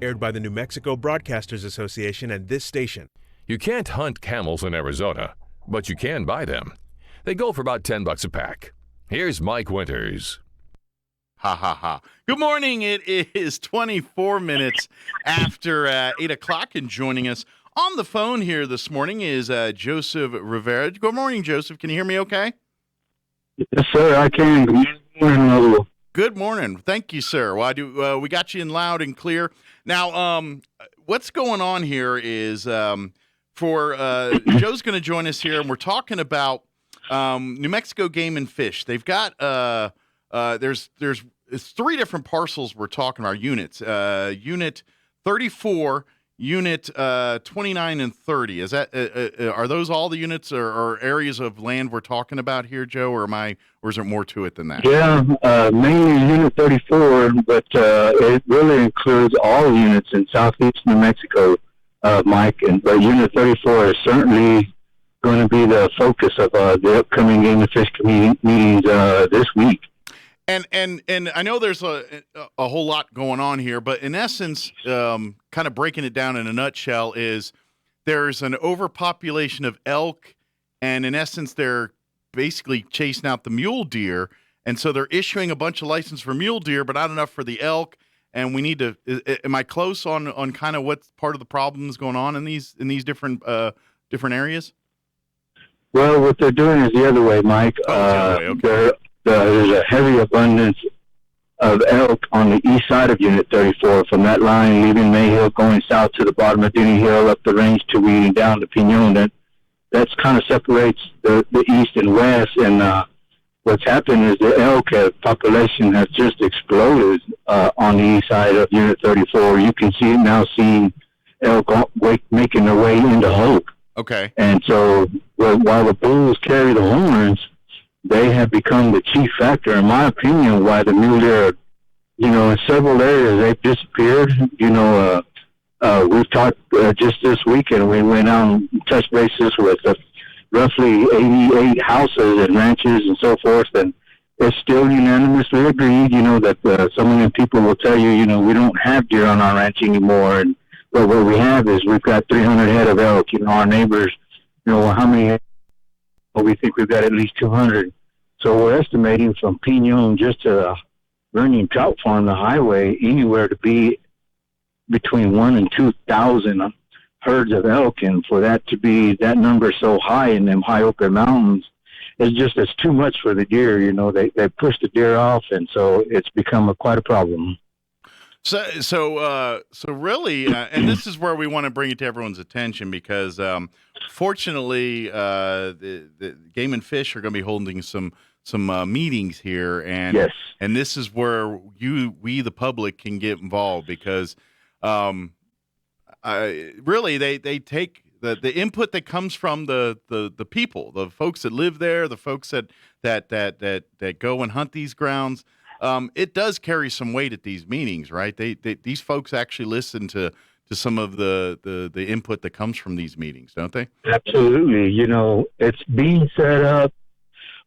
Aired by the New Mexico Broadcasters Association and this station. You can't hunt camels in Arizona, but you can buy them. They go for about $10 a pack. Here's Mike Winters. Ha ha ha. Good morning. It is 24 minutes after 8 o'clock, and joining us on the phone here this morning is Joseph Rivera. Good morning, Joseph. Can you hear me okay? Yes, sir, I can. Good morning, Raul. Good morning. Thank you, sir. Well, we got you in loud and clear. Now, what's going on here is Joe's going to join us here, and we're talking about New Mexico Game and Fish. They've got there's three different parcels we're talking about, units. Unit 34, Unit 29 and 30. Is that are those all the units or areas of land we're talking about here, Joe, or is there more to it than that? Yeah, mainly Unit 34, but it really includes all units in southeast New Mexico, Mike. But Unit 34 is certainly going to be the focus of the upcoming Game and Fish meetings this week. And I know there's a whole lot going on here, but in essence, kind of breaking it down in a nutshell, is there's an overpopulation of elk, and in essence, they're basically chasing out the mule deer, and so they're issuing a bunch of licenses for mule deer, but not enough for the elk. And we need to. Am I close on kind of what part of the problems going on in these different areas? Well, what they're doing is the other way, Mike. Okay. There's a heavy abundance of elk on the east side of Unit 34, from that line leaving Mayhill, going south to the bottom of Denny Hill, up the range to Weeding, down to Pinon. That's kind of separates the east and west. And what's happened is the elk population has just exploded on the east side of Unit 34. You can see it now, seeing elk making their way into Hope. Okay. And so while the bulls carry the horns, they have become the chief factor, in my opinion, why the mule deer, in several areas, they've disappeared. We've talked just this weekend, we went out and touched bases with roughly 88 houses and ranches and so forth, and it's still unanimously agreed, that some of the people will tell you, we don't have deer on our ranch anymore, but what we have is we've got 300 head of elk. Our neighbors, how many? Well, we think we've got at least 200. So we're estimating from Pinon just to Vernon Trout Farm, the highway, anywhere to be between 1,000 and 2,000 herds of elk. And for that to be that number so high in them high open mountains, it's too much for the deer. They push the deer off, and so it's become quite a problem. So really, and this is where we want to bring it to everyone's attention, because fortunately, the Game and Fish are going to be holding some meetings here, and yes. And this is where we the public can get involved, because really they take the input that comes from the people, the folks that live there, the folks that go and hunt these grounds. It does carry some weight at these meetings, right? These folks actually listen to some of the input that comes from these meetings, don't they? Absolutely. It's being set up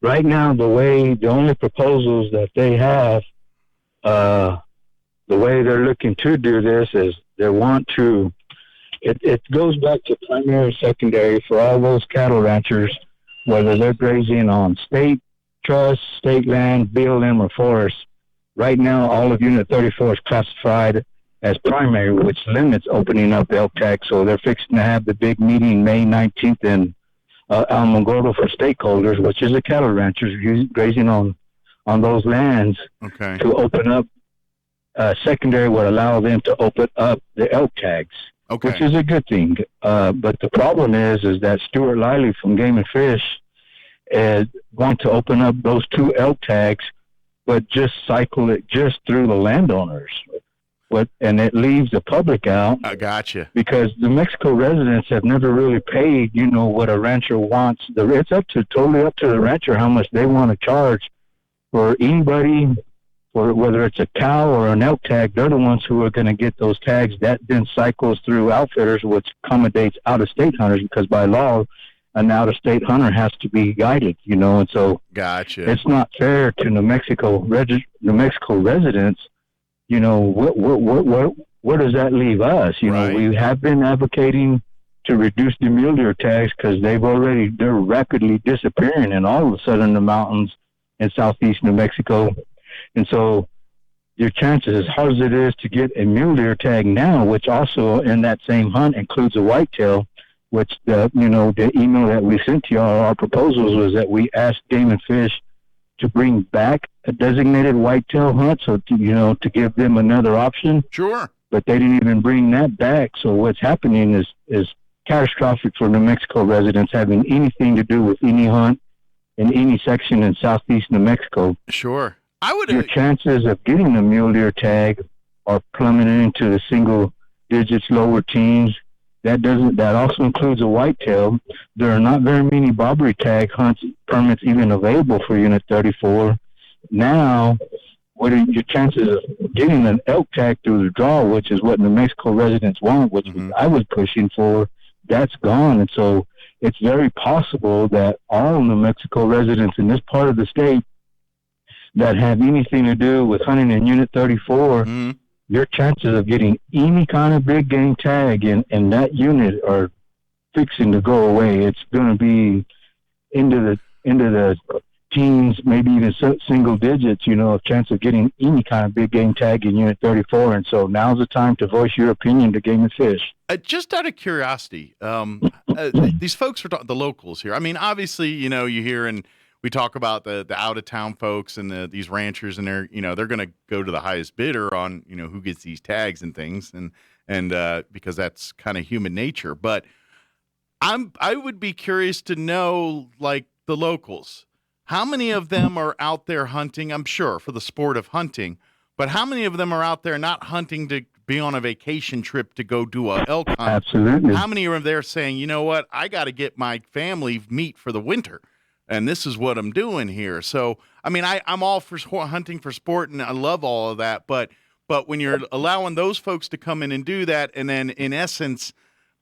right now. The only proposals that they have, the way they're looking to do this is they want to. It goes back to primary, secondary for all those cattle ranchers, whether they're grazing on state trust, state land, BLM, or forest. Right now, all of Unit 34 is classified as primary, which limits opening up elk tags. So they're fixing to have the big meeting May 19th in Alamogordo for stakeholders, which is the cattle ranchers grazing on those lands. Okay. To open up secondary would allow them to open up the elk tags, okay, which is a good thing. But the problem is that Stuart Liley from Game and Fish is going to open up those two elk tags, but just cycle it just through the landowners. And it leaves the public out. I gotcha. Because the Mexico residents have never really paid, what a rancher wants. It's totally up to the rancher how much they want to charge for anybody, or whether it's a cow or an elk tag. They're the ones who are going to get those tags. That then cycles through outfitters, which accommodates out-of-state hunters, because by law, an out-of-state hunter has to be guided, and so gotcha. It's not fair to New Mexico residents. where does that leave us? You Right. know, we have been advocating to reduce the mule deer tags because they're rapidly disappearing in all of southern the mountains in southeast New Mexico. And so your chances, as hard as it is to get a mule deer tag now, which also in that same hunt includes a whitetail, which the email that we sent to y'all, our proposals was that we asked Game and Fish to bring back a designated whitetail hunt, so to give them another option. Sure. But they didn't even bring that back. So what's happening is catastrophic for New Mexico residents having anything to do with any hunt in any section in southeast New Mexico. Sure. I would. Your chances of getting a mule deer tag are plummeting into the single digits, lower teens. That also includes a whitetail. There are not very many bobbery tag hunts permits even available for Unit 34. Now, what are your chances of getting an elk tag through the draw, which is what New Mexico residents want, which I was pushing for? That's gone. And so it's very possible that all New Mexico residents in this part of the state that have anything to do with hunting in Unit 34, your chances of getting any kind of big game tag in that unit are fixing to go away. It's going to be into the teens, maybe even single digits, of chance of getting any kind of big game tag in Unit 34. And so now's the time to voice your opinion to Game and Fish. Just out of curiosity, these folks are the locals here. I mean, obviously, you hear and we talk about the out of town folks and these ranchers, and they're going to go to the highest bidder on who gets these tags and things, and because that's kind of human nature. But I would be curious to know, like, the locals, how many of them are out there hunting? I'm sure for the sport of hunting, but how many of them are out there not hunting to be on a vacation trip to go do a elk hunt? Absolutely. How many are there saying, you know what, I got to get my family meat for the winter, and this is what I'm doing here? So, I mean, I'm all for hunting for sport, and I love all of that. But when you're allowing those folks to come in and do that, and then in essence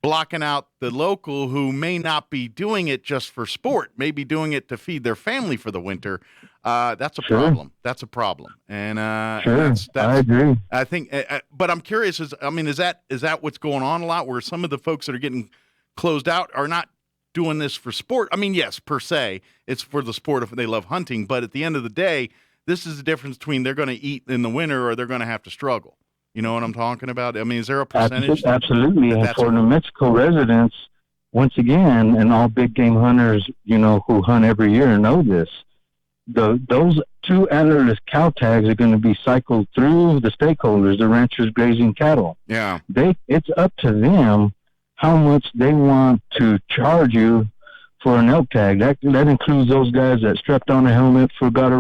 blocking out the local who may not be doing it just for sport, maybe doing it to feed their family for the winter, that's a problem. That's a problem. And that's I agree. I think, but I'm curious. Is that what's going on a lot, where some of the folks that are getting closed out are not doing this for sport? I mean, yes, per se, it's for the sport if they love hunting, but at the end of the day, this is the difference between they're going to eat in the winter or they're going to have to struggle. You know what I'm talking about? I mean, is there a percentage? Absolutely. And for New Mexico residents, once again, and all big game hunters, who hunt every year know this, those two antlerless cow tags are going to be cycled through the stakeholders, the ranchers grazing cattle. Yeah. It's up to them how much they want to charge you for an elk tag. That includes those guys that strapped on a helmet for Got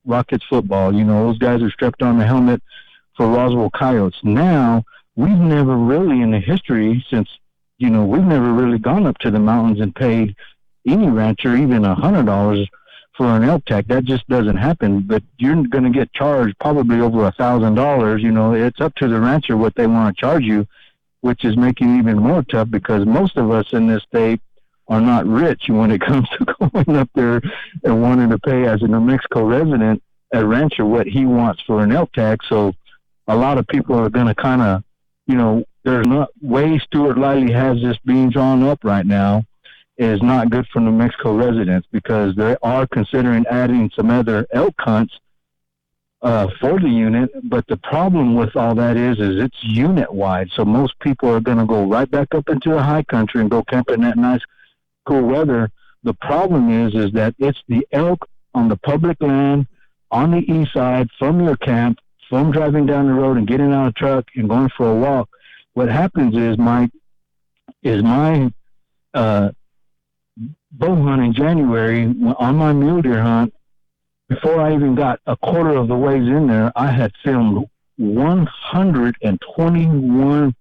Rockets football. Those guys are strapped on the helmet for Roswell Coyotes. Now, we've never really in the history since, we've never really gone up to the mountains and paid any rancher even $100 for an elk tag. That just doesn't happen. But you're going to get charged probably over $1,000. It's up to the rancher what they want to charge you, which is making it even more tough because most of us in this state are not rich when it comes to going up there and wanting to pay as a New Mexico resident, a rancher, what he wants for an elk tag. So a lot of people are going to kind of, there's not way Stuart Lively has this being drawn up right now is not good for New Mexico residents because they are considering adding some other elk hunts for the unit. But the problem with all that is it's unit wide. So most people are going to go right back up into the high country and go camp in that nice, cool weather. The problem is that it's the elk on the public land on the east side from your camp, from driving down the road and getting out of the truck and going for a walk. What happens is my bow hunt in January on my mule deer hunt, before I even got a quarter of the ways in there, I had filmed 121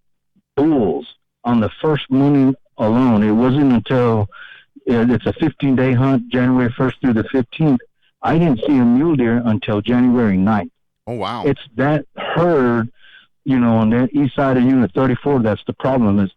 bulls on the first morning alone. It wasn't until it's a 15-day hunt, January 1st through the 15th. I didn't see a mule deer until January 9th. Oh, wow. It's that herd, on that east side of Unit 34. That's the problem is,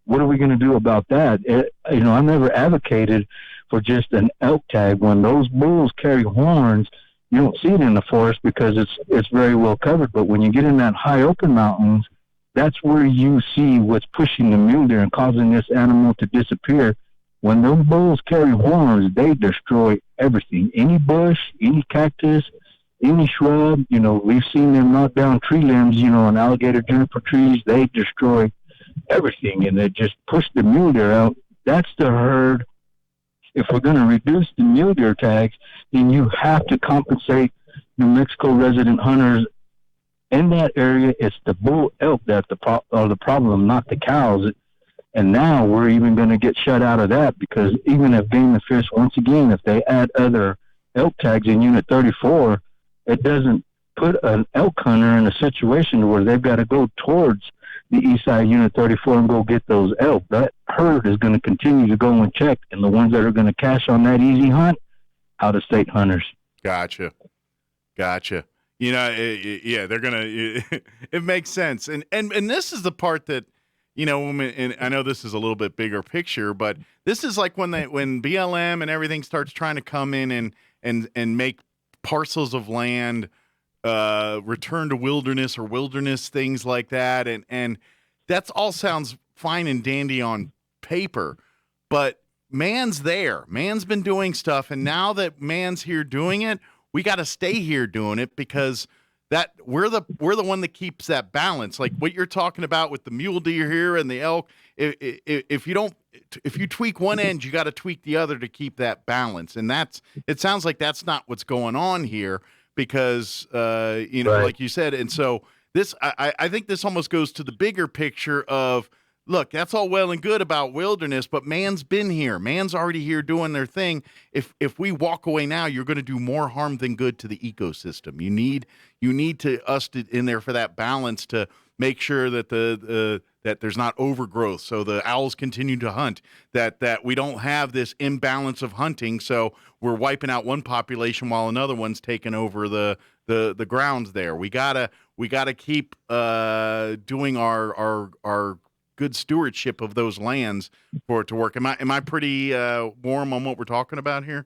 what are we going to do about that? I never advocated for just an elk tag. When those bulls carry horns, you don't see it in the forest because it's very well covered. But when you get in that high open mountains That's where you see what's pushing the mule deer and causing this animal to disappear. When those bulls carry horns, they destroy everything. Any bush, any cactus, any shrub, we've seen them knock down tree limbs, on alligator juniper trees. They destroy everything, and they just push the mule deer out. That's the herd. If we're going to reduce the mule deer tags, then you have to compensate New Mexico resident hunters in that area. It's the bull elk that's the problem, not the cows. And now we're even going to get shut out of that, because even if Game and Fish, once again, if they add other elk tags in Unit 34, it doesn't put an elk hunter in a situation where they've got to go towards the east side Unit 34 and go get those elk. That herd is going to continue to go unchecked, and the ones that are going to cash on that easy hunt, out-of-state hunters. Gotcha. Yeah, they're gonna. It makes sense, and this is the part that, and I know this is a little bit bigger picture, but this is like when BLM and everything starts trying to come in and make parcels of land return to wilderness or wilderness things like that, and that's all sounds fine and dandy on paper, but man's been doing stuff, and now that man's here doing it, we got to stay here doing it, because that we're the one that keeps that balance. Like what you're talking about with the mule deer here and the elk. If you tweak one end, you got to tweak the other to keep that balance. And it sounds like that's not what's going on here, because right. Like you said. And so I think this almost goes to the bigger picture of, look, that's all well and good about wilderness, but man's been here. Man's already here doing their thing. If we walk away now, you're going to do more harm than good to the ecosystem. You need us in there for that balance to make sure that that there's not overgrowth, so the owls continue to hunt. That we don't have this imbalance of hunting, so we're wiping out one population while another one's taking over the grounds there. We gotta keep doing our good stewardship of those lands for it to work. Am I pretty warm on what we're talking about here?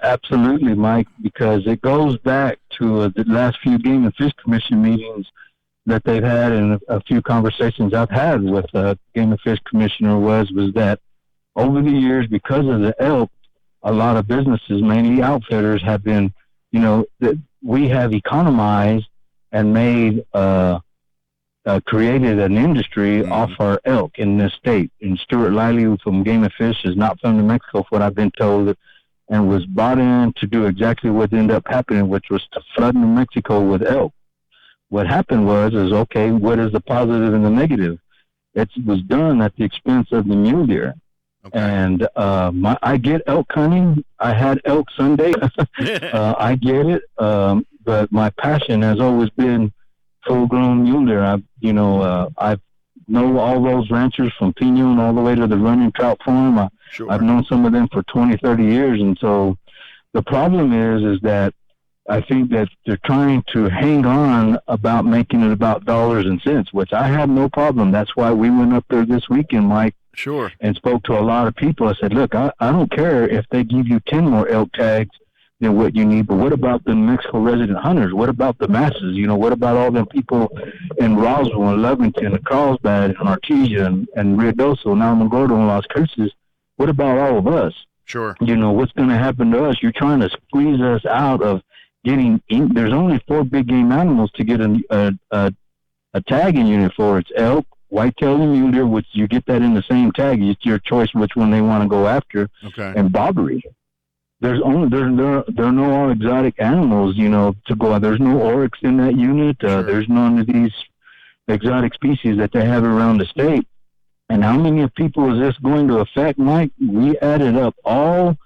Absolutely, Mike, because it goes back to the last few Game and Fish Commission meetings that they've had, and a few conversations I've had with Game and Fish Commissioner was that over the years, because of the elk, a lot of businesses, mainly outfitters, have been, that we have economized and made created an industry off our elk in this state. And Stuart Lively from Game and Fish is not from New Mexico, for what I've been told, and was brought in to do exactly what ended up happening, which was to flood New Mexico with elk. What happened is okay, what is the positive and the negative? It was done at the expense of the mule deer. Okay. And I get elk hunting. I had elk Sunday. I get it. But my passion has always been full-grown mule deer. I know all those ranchers from Pinon all the way to the Running Trout Farm. Sure. I've known some of them for 20, 30 years. And so the problem is that I think that they're trying to hang on about making it about dollars and cents, which I have no problem. That's why we went up there this weekend, Mike. Sure. And spoke to a lot of people. I said, look, I don't care if they give you 10 more elk tags than what you need, but what about the New Mexico resident hunters? What about the masses? What about all them people in Roswell and Lovington and Carlsbad and Artesia and Ruidoso, now Gordo and Las Cruces? What about all of us? Sure. What's going to happen to us? You're trying to squeeze us out of getting in. There's only 4 big game animals to get a tag in Unit 4. It's elk, whitetail, and mule deer, which you get that in the same tag. It's your choice which one they want to go after. Okay. And bobbery. There are no all exotic animals, to go out. There's no oryx in that unit. Sure. There's none of these exotic species that they have around the state. And how many people is this going to affect, Mike? We added up all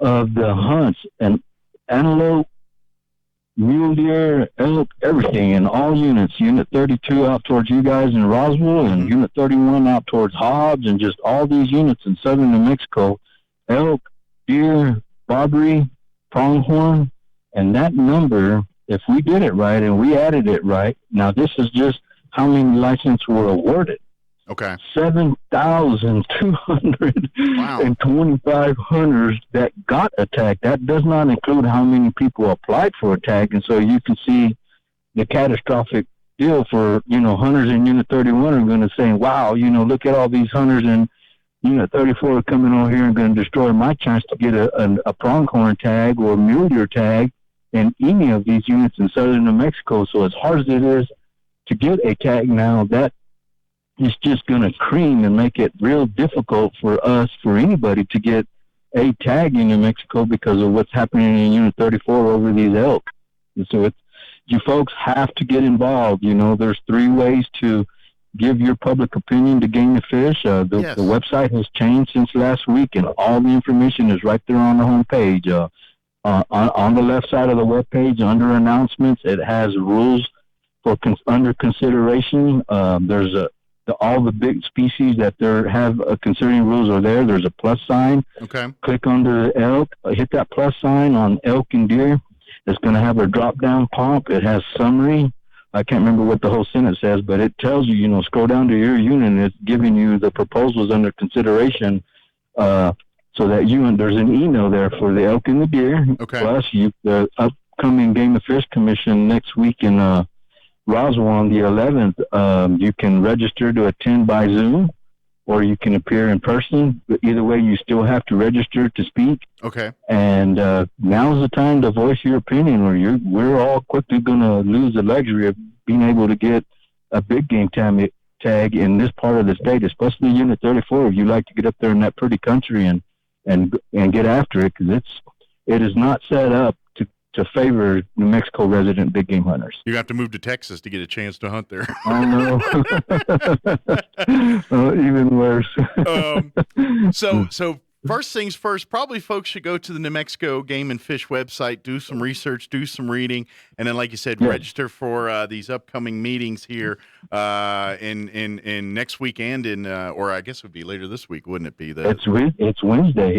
of the hunts, and antelope, mule deer, elk, everything in all units. Unit 32 out towards you guys in Roswell, and Unit 31 out towards Hobbs, and just all these units in southern New Mexico. Elk, deer, bobbery, pronghorn, and that number, if we did it right and we added it right, now this is just how many licenses were awarded. Okay. 7,225 hunters that got a tag. That does not include how many people applied for a tag. And so you can see the catastrophic, deal for, hunters in Unit 31 are going to say, wow, look at all these hunters in Unit 34 are coming over here and going to destroy my chance to get a pronghorn tag or mule deer tag in any of these units in southern New Mexico. So as hard as it is to get a tag now, that is just going to cream and make it real difficult for anybody to get a tag in New Mexico because of what's happening in Unit 34 over these elk. And so you folks have to get involved. There's 3 ways to give your public opinion to Game and Fish. The website has changed since last week, and all the information is right there on the homepage. On the left side of the webpage, under announcements, it has rules for under consideration. There's all the big species that have considering rules are there. There's a plus sign. Okay. Click under the elk. Hit that plus sign on elk and deer. It's going to have a drop-down pop. It has summary. I can't remember what the whole sentence says, but it tells you, scroll down to your unit, and it's giving you the proposals under consideration, so that there's an email there for the elk and the deer. Okay. Plus, the upcoming Game and Fish Commission next week in Roswell on the 11th. You can register to attend by Zoom, or you can appear in person. But either way, you still have to register to speak. Okay. And now's the time to voice your opinion, or we're all quickly going to lose the luxury of being able to get a big game tag in this part of the state, especially Unit 34. If you like to get up there in that pretty country and get after it, because it is not set up to favor New Mexico resident big game hunters. You have to move to Texas to get a chance to hunt there. Oh no. Even worse. So first things first, probably folks should go to the New Mexico Game and Fish website, do some research, do some reading, and then, like you said, register for these upcoming meetings here in next week and or I guess it would be later this week, wouldn't it be? It's Wednesday. Yeah, it's Wednesday.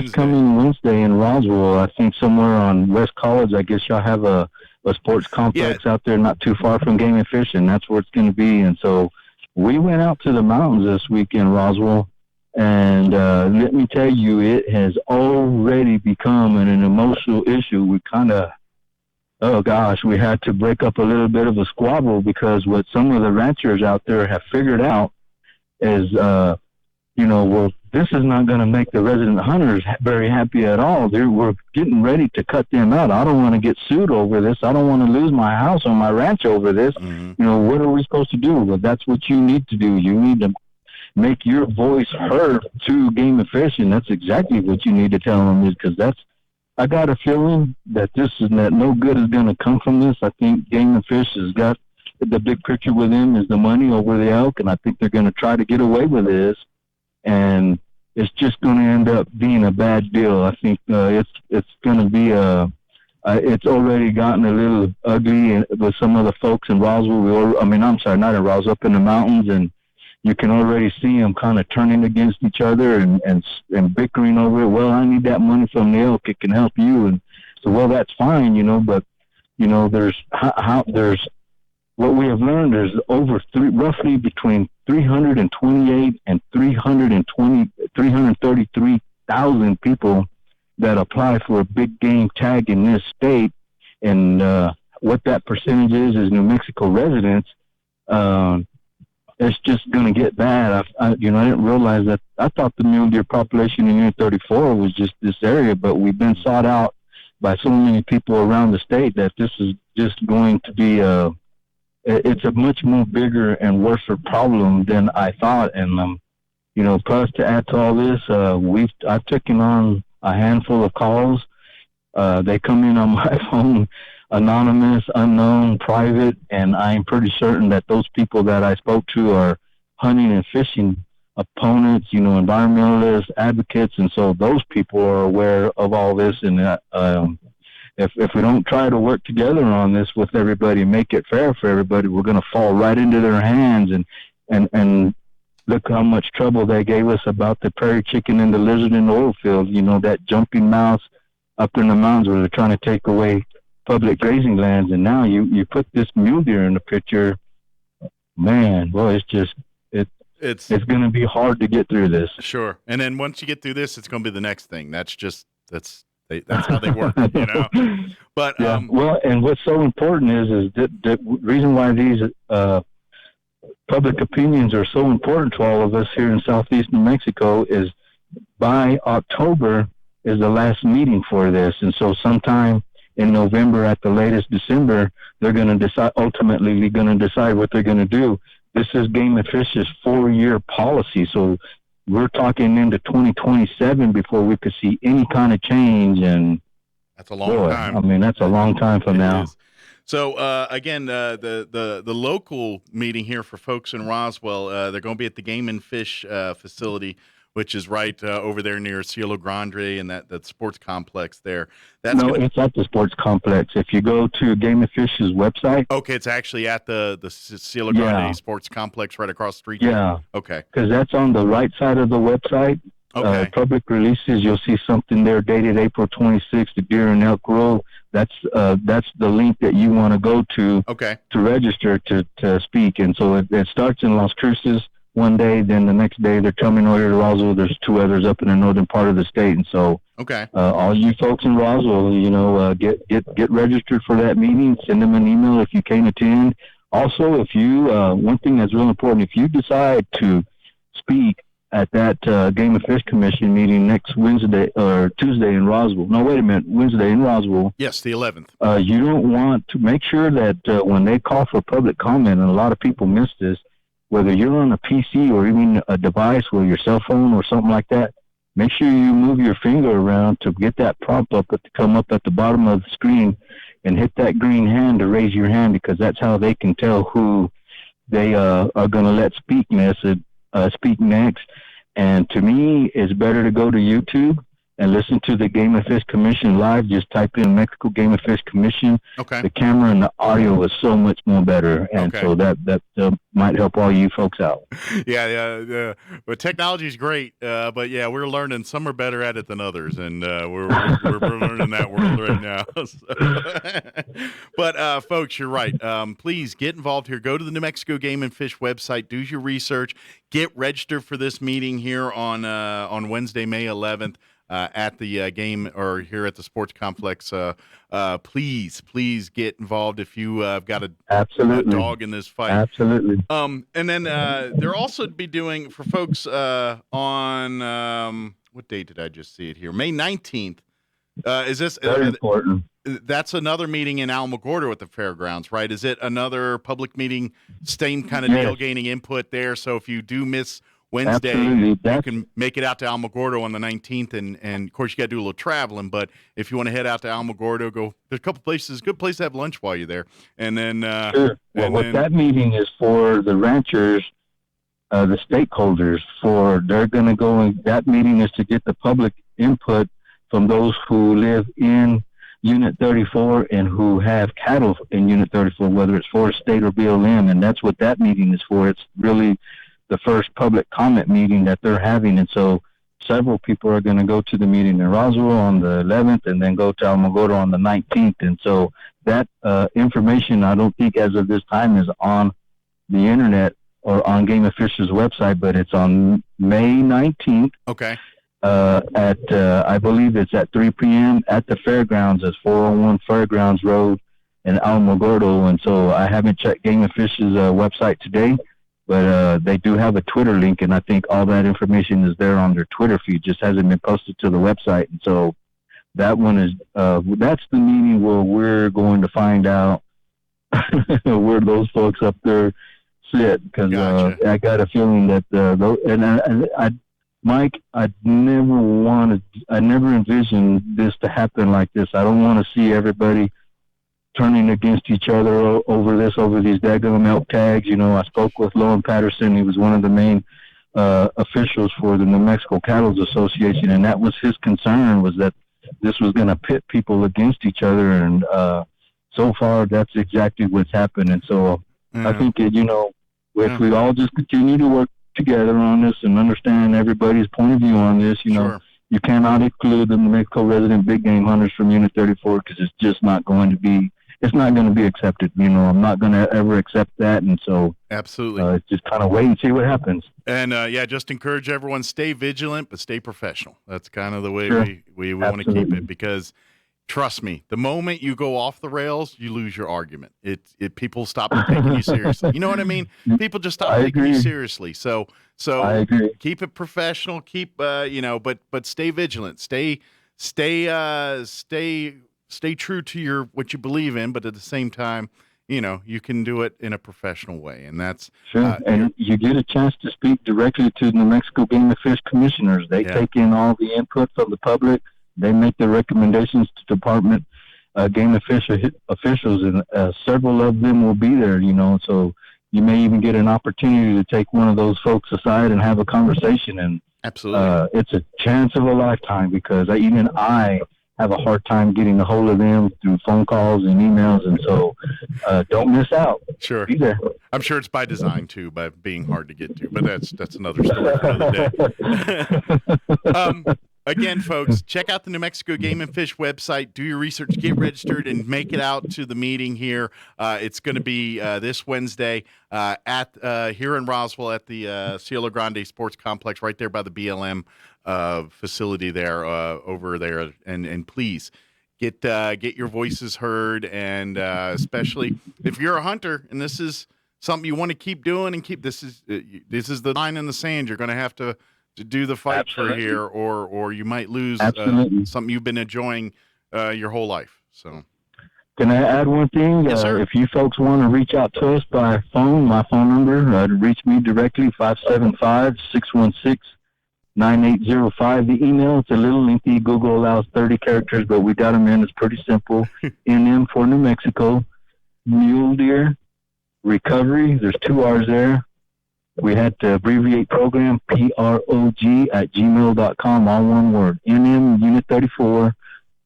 This coming Wednesday in Roswell. I think somewhere on West College. I guess y'all have a sports complex out there not too far from Game and Fish, and that's where it's going to be. And so we went out to the mountains this week in Roswell. And let me tell you, it has already become an emotional issue. We we had to break up a little bit of a squabble because what some of the ranchers out there have figured out is, this is not going to make the resident hunters very happy at all. We're getting ready to cut them out. I don't want to get sued over this. I don't want to lose my house or my ranch over this. Mm-hmm. What are we supposed to do? Well, that's what you need to do. You need to make your voice heard to Game and Fish, and that's exactly what you need to tell them, because I got a feeling that no good is going to come from this. I think Game and Fish has got the big picture with them is the money over the elk, and I think they're going to try to get away with this, and it's just going to end up being a bad deal. I think it's going to be it's already gotten a little ugly with some of the folks in Roswell. Not in Roswell, up in the mountains, and you can already see them kind of turning against each other and bickering over it. Well, I need that money from the elk. It can help you. And so, well, that's fine, but, there's what we have learned is roughly between 328 and 333,000 people that apply for a big game tag in this state. And what that percentage is New Mexico residents. It's just going to get bad. I didn't realize that. I thought the mule deer population in Unit 34 was just this area, but we've been sought out by so many people around the state that this is just going to be it's a much more bigger and worse problem than I thought. And, plus to add to all this, I've taken on a handful of calls. They come in on my phone, anonymous, unknown, private, and I'm pretty certain that those people that I spoke to are hunting and fishing opponents, environmentalists, advocates, and so those people are aware of all this. And if we don't try to work together on this with everybody, make it fair for everybody, we're going to fall right into their hands. And look how much trouble they gave us about the prairie chicken and the lizard in the oil field. That jumping mouse up in the mountains where they're trying to take away public grazing lands, and now you put this mule deer in the picture, man. Boy, it's going to be hard to get through this. Sure. And then once you get through this, it's going to be the next thing. That's That's how they work, you know. But yeah. Well, and what's so important is that the reason why these public opinions are so important to all of us here in Southeast New Mexico is by October is the last meeting for this. And so sometime in November, at the latest December, they're going to decide, ultimately going to decide what they're going to do. This is Game and Fish's 4-year policy. So we're talking into 2027 before we could see any kind of change. And that's a long time. I mean, that's a long time from now. Is. So again, the local meeting here for folks in Roswell, they're going to be at the Game and Fish facility, which is right over there near Cielo Grande and that sports complex there. It's at the sports complex. If you go to Game and Fish's website. Okay, it's actually at the Cielo Grande sports complex right across the street. Yeah. Okay. Because that's on the right side of the website. Okay. Public releases, you'll see something there dated April 26th, the Deer and Elk Grove. That's the link that you want to go to to register to speak. And so it starts in Las Cruces one day, then the next day they're coming over to Roswell. There's 2 others up in the northern part of the state. And so all you folks in Roswell, get registered for that meeting. Send them an email if you can't attend. Also, if you one thing that's real important, if you decide to speak at that Game and Fish Commission meeting next Wednesday or Tuesday in Roswell. No, wait a minute, Wednesday in Roswell. Yes, the 11th. You don't want to make sure that when they call for public comment, and a lot of people miss this, whether you're on a PC or even a device with your cell phone or something like that, make sure you move your finger around to get that prompt up to come up at the bottom of the screen and hit that green hand to raise your hand, because that's how they can tell who they are going to let speak next. And to me, it's better to go to YouTube and listen to the Game and Fish Commission live. Just type in Mexico Game and Fish Commission. Okay. The camera and the audio is so much more better, and so that might help all you folks out. Yeah. But technology is great, but yeah, we're learning. Some are better at it than others, and we're learning that world right now. But folks, you're right. Please get involved here. Go to the New Mexico Game and Fish website. Do your research. Get registered for this meeting here on Wednesday, May 11th. At the game or here at the sports complex. Please get involved if you have got a dog in this fight. Absolutely. And then they'll also be doing for folks on what date did I just see it here? May 19th. Is this very important? That's another meeting in Alamogordo at the fairgrounds, right? Is it another public meeting, same kind of deal, gaining input there? So if you do miss Wednesday, you can make it out to Alamogordo on the 19th, and of course you got to do a little traveling. But if you want to head out to Alamogordo, there's a couple places. Good place to have lunch while you're there. And then, sure. Well, that meeting is for the ranchers, the stakeholders. They're going to go, and that meeting is to get the public input from those who live in Unit 34 and who have cattle in Unit 34, whether it's Forest State or BLM, and that's what that meeting is for. It's really the first public comment meeting that they're having. And so several people are going to go to the meeting in Roswell on the 11th and then go to Alamogordo on the 19th. And so that information, I don't think as of this time is on the internet or on Game and Fish's website, but it's on May 19th. Okay. I believe it's at 3 p.m. at the fairgrounds at 401 Fairgrounds Road in Alamogordo. And so I haven't checked Game and Fish's website today, but they do have a Twitter link, and I think all that information is there on their Twitter feed. Just hasn't been posted to the website. And so that one is that's the meeting where we're going to find out where those folks up there sit. Because I got a feeling that Mike, I never envisioned this to happen like this. I don't want to see everybody turning against each other over these daggone elk tags. You know, I spoke with Lowen Patterson. He was one of the main officials for the New Mexico Cattle Association, and that was his concern, was that this was going to pit people against each other. And so far, that's exactly what's happened. And so I think, if we all just continue to work together on this and understand everybody's point of view on this, you cannot exclude the New Mexico resident big game hunters from Unit 34, because it's just not going to be it's not going to be accepted. I'm not going to ever accept that. And so Absolutely. just kind of wait and see what happens. And just encourage everyone, stay vigilant, but stay professional. That's kind of the way Sure. we want to keep Absolutely. it, because trust me, the moment you go off the rails, you lose your argument. People stop taking you seriously. You know what I mean? People just stop taking you seriously. So I agree. keep it professional. Keep but stay vigilant. Stay true to what you believe in. But at the same time, you can do it in a professional way, and that's sure. And you get a chance to speak directly to New Mexico Game and Fish commissioners. They take in all the input from the public. They make the recommendations to Department Game and Fish officials, and several of them will be there. So you may even get an opportunity to take one of those folks aside and have a conversation. And absolutely, it's a chance of a lifetime, because even I have a hard time getting a hold of them through phone calls and emails, and so don't miss out. Sure. Be there. I'm sure it's by design too, by being hard to get to, but that's another story for another day. Again, folks, check out the New Mexico Game and Fish website. Do your research, get registered, and make it out to the meeting here. It's going to be this Wednesday here in Roswell at the Cielo Grande Sports Complex, right there by the BLM facility there over there. And please get your voices heard, and especially if you're a hunter and this is something you want to keep doing and keep. This is the line in the sand. You're going to have to do the fight for here, or you might lose something you've been enjoying your whole life. So, can I add one thing? Yes, sir. If you folks want to reach out to us by phone, my phone number, to reach me directly, 575-616-9805. The email, it's a little lengthy. Google allows 30 characters, but we got them in. It's pretty simple. NM for New Mexico, Mule Deer Recovery. There's 2 R's there. We had to abbreviate program, PROG@gmail.com, all one word. NM Unit 34,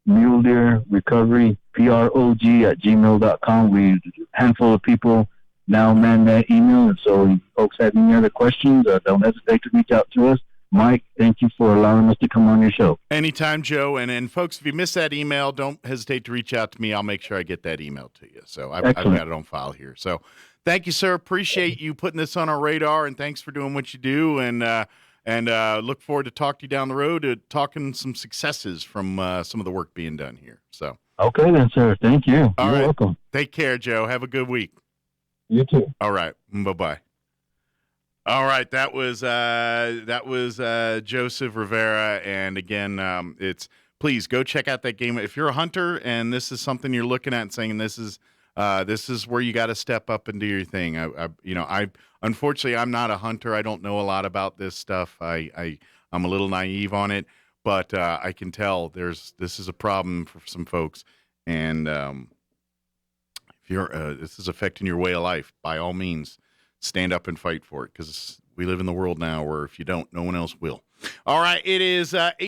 Mule Deer Recovery, PROG@gmail.com. We handful of people now man that email, and so if folks have any other questions, don't hesitate to reach out to us. Mike, thank you for allowing us to come on your show. Anytime, Joe. And folks, if you missed that email, don't hesitate to reach out to me. I'll make sure I get that email to you. So I've got it on file here. So thank you, sir. Appreciate you putting this on our radar, and thanks for doing what you do. And look forward to talking to you down the road, talking some successes from some of the work being done here. So okay then, sir. Thank you. All You're right. welcome. Take care, Joe. Have a good week. You too. All right. Bye-bye. All right, that was Joseph Rivera, and again, please go check out that game if you're a hunter and this is something you're looking at and saying this is where you got to step up and do your thing. I unfortunately I'm not a hunter. I don't know a lot about this stuff. I'm a little naive on it, but I can tell this is a problem for some folks, and if you're this is affecting your way of life, by all means, stand up and fight for it, because we live in the world now where if you don't, no one else will. All right, it is